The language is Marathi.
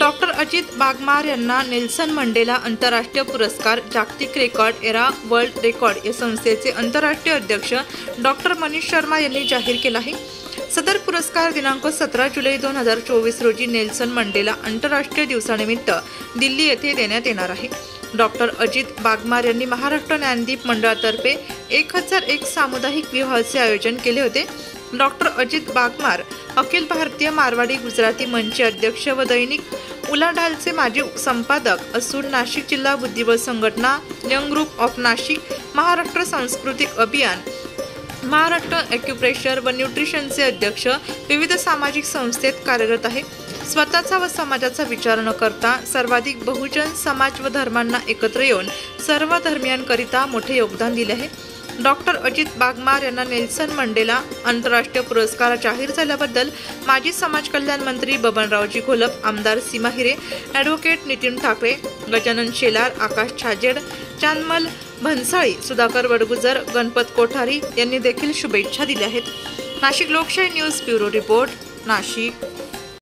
डॉक्टर अजित बागमार यांना नेल्सन मंडेला आंतरराष्ट्रीय पुरस्कार जागतिक रेकॉर्ड एरा वर्ल्ड रेकॉर्ड या संस्थेचे आंतरराष्ट्रीय अध्यक्ष डॉक्टर मनीष शर्मा यांनी जाहीर केला आहे। सदर पुरस्कार दिनांक 17 जुलै 2024 रोजी नेल्सन मंडेला आंतरराष्ट्रीय दिवसानिमित्त दिल्ली येथे देण्यात येणार आहे। डॉक्टर अजित बागमार यांनी महाराष्ट्र ज्ञानदीप मंडळातर्फे 1001 सामुदायिक विवाहाचे आयोजन केले होते। डॉक्टर अजित बागमार अखिल भारतीय मारवाडी गुजराती मंचचे अध्यक्ष व दैनिक उलाढालचे माजी संपादक असून नाशिक जिल्हा बुद्धिबळ संघटना, young group of Nashik, Maharashtra सांस्कृतिक अभियान, महाराष्ट्र ॲक्युप्रेशर व न्यूट्रिशनचे अध्यक्ष विविध सामाजिक संस्थेत कार्यरत आहे। स्वतःचा व समाजाचा विचार न करता सर्वाधिक बहुजन समाज व धर्मांना एकत्र येऊन सर्व धर्मियांकरिता मोठे योगदान दिले आहे। डॉक्टर अजित बागमार यांना नेल्सन मंडेला आंतरराष्ट्रीय पुरस्कार जाहीर झाल्याबद्दल माजी समाज कल्याण मंत्री बबनरावजी घोलप, आमदार सीमा हिरे, ॲडव्होकेट नितीन ठाकरे, गजानन शेलार, आकाश छाजेड, चांदमल भन्साळी, सुधाकर वडगुजर, गणपत कोठारी यांनी देखील शुभेच्छा दिल्या आहेत। नाशिक लोकशाही न्यूज ब्युरो रिपोर्ट, नाशिक।